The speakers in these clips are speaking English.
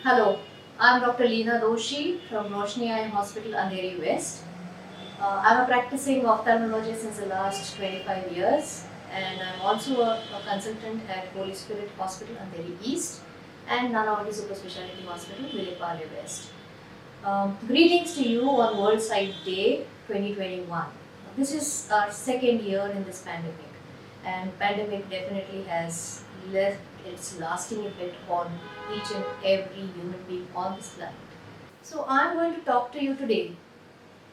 Hello, I'm Dr. Leena Doshi from Roshni Eye Hospital, Andheri West. I'm a practicing ophthalmologist since the last 25 years, and I'm also a consultant at Holy Spirit Hospital, Andheri East, and Nanavati Super Speciality Hospital, Vilepale West. Greetings to you on World Sight Day 2021. This is our second year in this pandemic, and pandemic definitely has left its lasting effect on each and every human being on this planet. So I'm going to talk to you today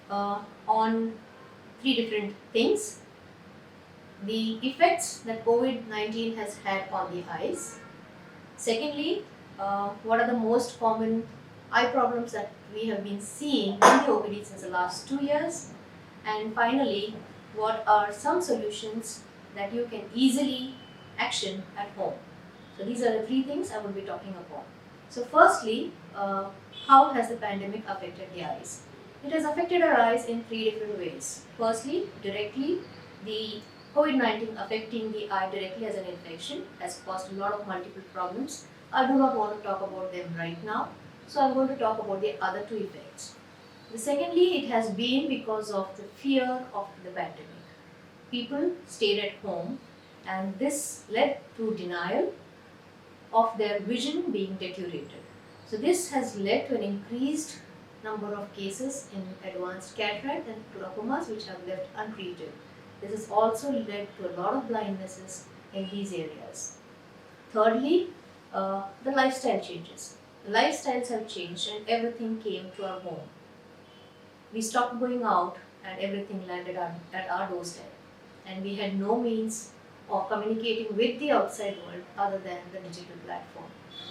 on three different things: the effects that COVID-19 has had on the eyes. Secondly, what are the most common eye problems that we have been seeing in the OPD since the last 2 years? And finally, what are some solutions that you can easily action at home? So these are the three things I will be talking about. So firstly, how has the pandemic affected the eyes? It has affected our eyes in three different ways. Firstly, directly, the COVID-19 affecting the eye directly as an infection has caused a lot of multiple problems. I do not want to talk about them right now, so I'm going to talk about the other two effects. The secondly, it has been because of the fear of the pandemic. People stayed at home, and this led to denial of their vision being deteriorated. So this has led to an increased number of cases in advanced cataract and glaucomas which have left untreated. This has also led to a lot of blindnesses in these areas. Thirdly, the lifestyle changes. The lifestyles have changed and everything came to our home. We stopped going out and everything landed at our doorstep. And we had no means of communicating with the outside world other than the digital platform.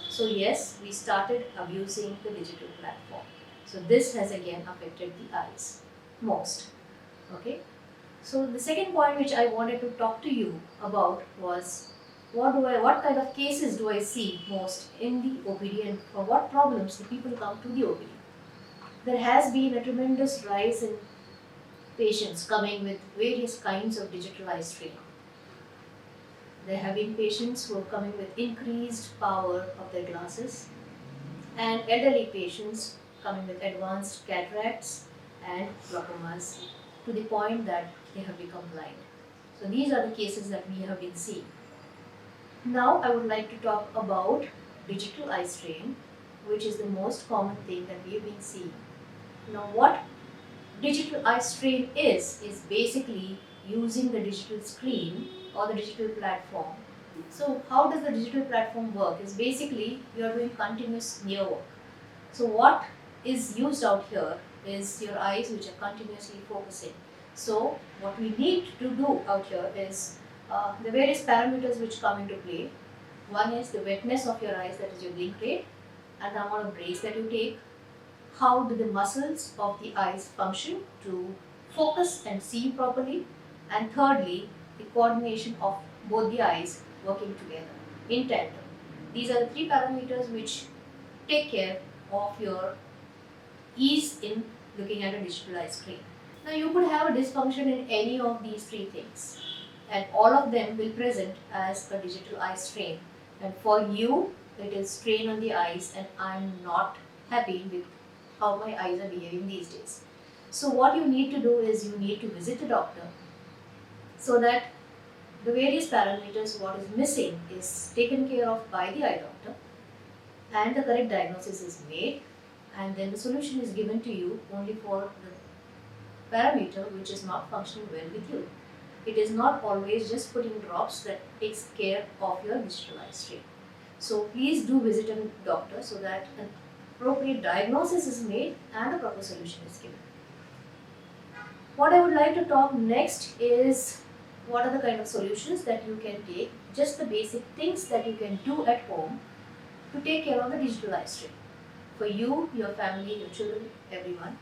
So, yes, we started abusing the digital platform. So, this has again affected the eyes most. Okay. So, the second point which I wanted to talk to you about was what kind of cases do I see most in the OPD and for what problems the people come to the OPD. There has been a tremendous rise in patients coming with various kinds of digital eye strain. There have been patients who are coming with increased power of their glasses, and elderly patients coming with advanced cataracts and glaucomas to the point that they have become blind. So these are the cases that we have been seeing. Now I would like to talk about digital eye strain, which is the most common thing that we have been seeing. Now what digital eye strain is basically using the digital screen or the digital platform. So how does the digital platform work? Is basically you are doing continuous near work. So what is used out here is your eyes which are continuously focusing. So what we need to do out here is the various parameters which come into play. One is the wetness of your eyes, that is your blink rate, and the amount of breaks that you take. How do the muscles of the eyes function to focus and see properly? And thirdly, the coordination of both the eyes working together in tandem. These are the three parameters which take care of your ease in looking at a digital eye screen. Now you could have a dysfunction in any of these three things, and all of them will present as a digital eye strain. And for you, it is strain on the eyes, and I'm not happy with how my eyes are behaving these days. So what you need to do is you need to visit the doctor so that the various parameters what is missing is taken care of by the eye doctor and the correct diagnosis is made, and then the solution is given to you only for the parameter which is not functioning well with you. It is not always just putting drops that takes care of your digital eye strain. So please do visit a doctor so that an appropriate diagnosis is made and a proper solution is given. What I would like to talk next is what are the kind of solutions that you can take, just the basic things that you can do at home to take care of the digital eye strain for you, your family, your children, everyone.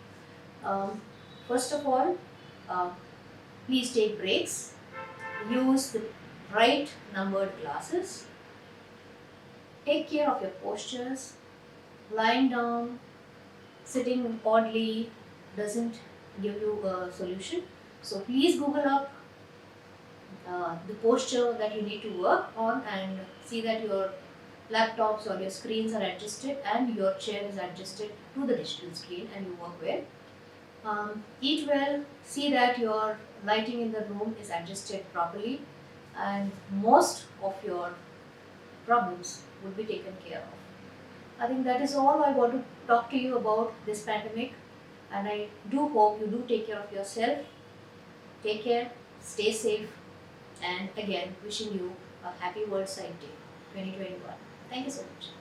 First of all, please take breaks, use the right numbered glasses, take care of your postures. Lying down, sitting oddly doesn't give you a solution. So please Google up the posture that you need to work on and see that you're laptops or your screens are adjusted and your chair is adjusted to the digital screen and you work well. Eat well, see that your lighting in the room is adjusted properly, and most of your problems would be taken care of. I think that is all I want to talk to you about this pandemic, and I do hope you do take care of yourself. Take care, stay safe, and again, wishing you a happy World Sight Day 2021. Thank you so much.